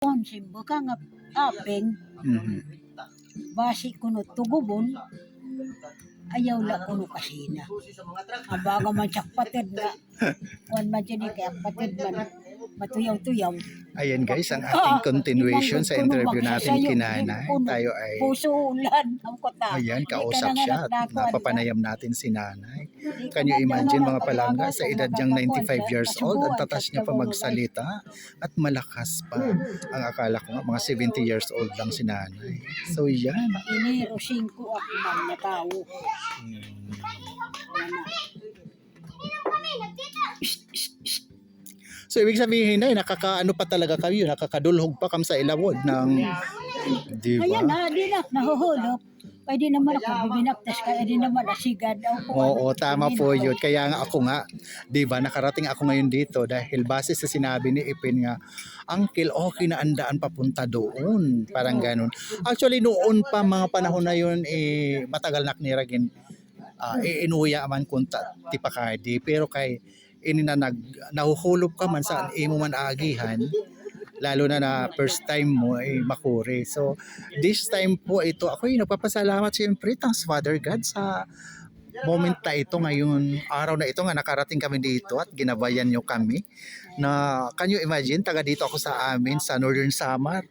Simba ka nga apeng, Mhm. basi kuno tugubon, ayaw la kuno kasina. Ang baga man siya patid na, kuwan man siya ni kaya patid man, matuyaw-tuyaw. Ayan guys, ang ating continuation sa interview natin kinanay. Tayo ay, Puso ulan, ang kota. ayan, kausap siya at napapanayam natin si nanay. Can you imagine mga palangga, sa edad niyang 95 years old, ang tatas niya pa magsalita at malakas pa. Ang akala ko nga, mga 70 years old lang si nanay. So yan. Iniro 5 ako man na tao. So ibig sabihin ay nakakaano pa talaga kayo, nakakadulhog pa kam sa ilawod ng, di Kaya ba? di na, nahuhulog. Pwede naman ako bibinaptas, kaya di naman asigad. Oo, tama po yun. Kaya nga ako nga, di ba, nakarating ako ngayon dito dahil base sa sinabi ni Ipin nga, Uncle, okay na andaan papunta doon. Parang ganun. Actually, noon pa mga panahon na yun, matagal na kniragin, inuya man kunta tipakadi. Pero kay nahuhulog ka man sa imo man agihan, lalo na first time mo ay makuri. So this time po ito, ako yung nagpapasalamat siyempre thanks Father God sa moment na ito ngayon, araw na ito nga nakarating kami dito at ginabayan nyo kami na, can you imagine, taga dito ako sa amin sa Northern Samar.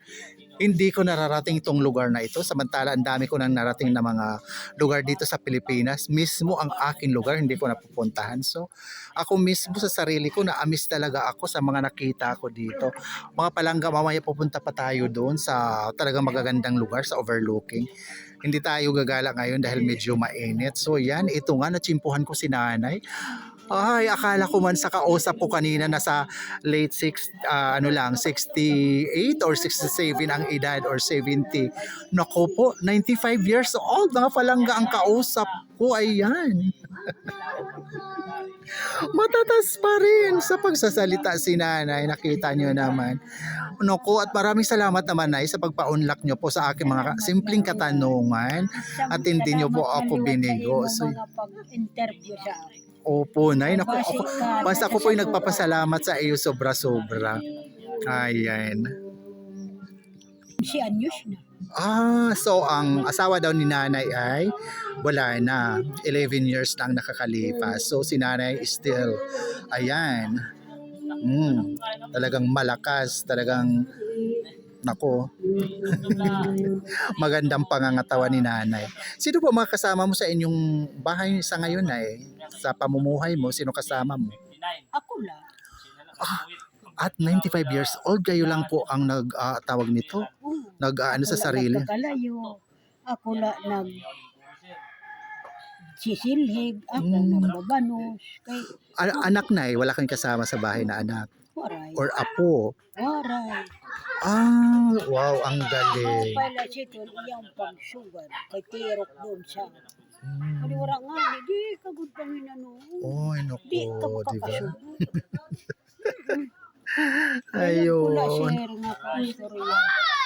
Hindi ko nararating itong lugar na ito, samantala ang dami ko nang narating na mga lugar dito sa Pilipinas. Mismo ang aking lugar hindi ko napupuntahan. So ako mismo sa sarili ko na-amiss talaga ako sa mga nakita ko dito. Mga palangga, mamaya pupunta pa tayo doon sa talagang magagandang lugar sa overlooking. Hindi tayo gagala ngayon dahil medyo mainit. So yan, ito nga, natsimpuhan ko si nanay. Ay, akala ko man sa kausap ko kanina nasa late 68 or 67 ang edad or 70. Naku po, 95 years old, mga palangga ang kausap ko, ayan. Matatas pa rin sa pagsasalita si nanay, nakita nyo naman. Naku, at maraming salamat naman ay sa pagpa-unlock nyo po sa aking mga simpleng katanungan at hindi nyo po ako binigo. So, Pag-interview sa akin. opo, nay. Naku, basta ako po yung nagpapasalamat sa iyo sobra-sobra. Ayan. Si Anyos na. So ang asawa daw ni nanay ay wala na. 11 years lang nakakalipas. So si nanay is still, ayan. Talagang malakas, talagang, nako, magandang pangangatawan ni nanay. Sino po mga kasama mo sa inyong bahay sa ngayon ay? Sa pamumuhay mo, sino kasama mo? Ako lang. At 95 years old, kayo lang po ang tawag nito? Nag-ano sa sarili? Nagkakalayo. Ako lang sisilhig. Ako nagbabanos. Kay Anak na wala kang kasama sa bahay na anak? waray. Or apo? Waray. Wow, ang galing. Pala siya ito, iyang pag-sugar. Kay tirok doon siya. Kali wala nga, di kagud pangin ano. Oy, Di ka naku, di ba? makakasugar. Ayun. Wala siya nga pastorya.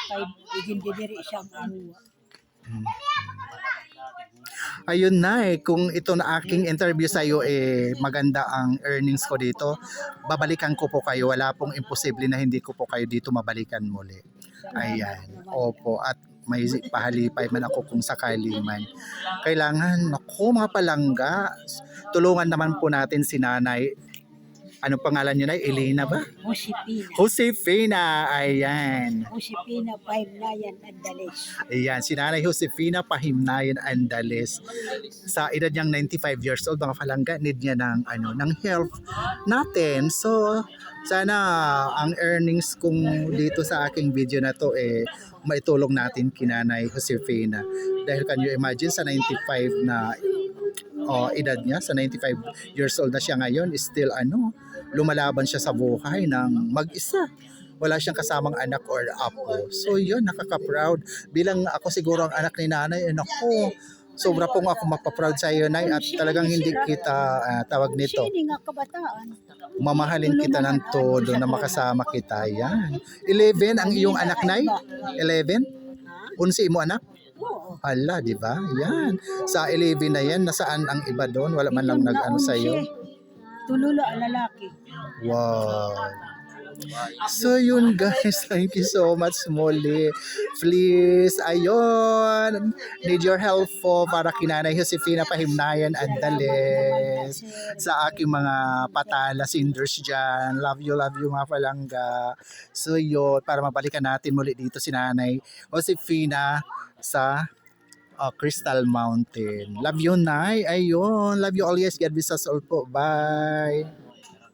Kay igindidiri siyang amuwa. Ayun na kung ito na aking interview sa iyo maganda ang earnings ko dito, babalikan ko po kayo. Wala pong imposible na hindi ko po kayo dito mabalikan muli. Ayan. Opo, at may pahalipay man ako kung sakali man. Kailangan, naku mga palangga, tulungan naman po natin si nanay. Anong pangalan niyo na? Elena ba? Josefina. Josefina, ayan. Josefina Paimnayan Andales. Ayan, si Nanay Josefina Pahimnayan Andales. Sa edad niyang 95 years old, mga palangga, need niya ng help natin. So, sana ang earnings kung dito sa aking video na to maitulong natin kina Nanay Josefina. Dahil can you imagine sa 95 na edad niya, sa 95 years old na siya ngayon, still lumalaban siya sa buhay ng mag-isa. Wala siyang kasamang anak or apo. So yun, nakaka-proud. Bilang ako siguro ang anak ni nanay, naku, sobra pong ako mapaproud sa iyo, nay, at talagang hindi kita tawag nito. Sini nga kabataan. Mamahalin kita ng todo na makasama kita. Yan. 11 ang iyong anak, nay? 11? 11 mo anak? Oo. Hala, di ba? Yan. Sa 11 na yan, nasaan ang iba doon? Wala man lang nag-ano sa iyo. Tululo ang lalaki. Wow. So yun guys, thank you so much muli. Please, ayun, need your help po para kinanay Josefina Pahimnayan Andales sa aking mga patala sinders dyan. Love you mga palangga. So yun, para mabalikan natin muli dito si Nanay Josefina sa Crystal Mountain. Love you, Nay. Ayun, love you always. God bless us all po. Bye.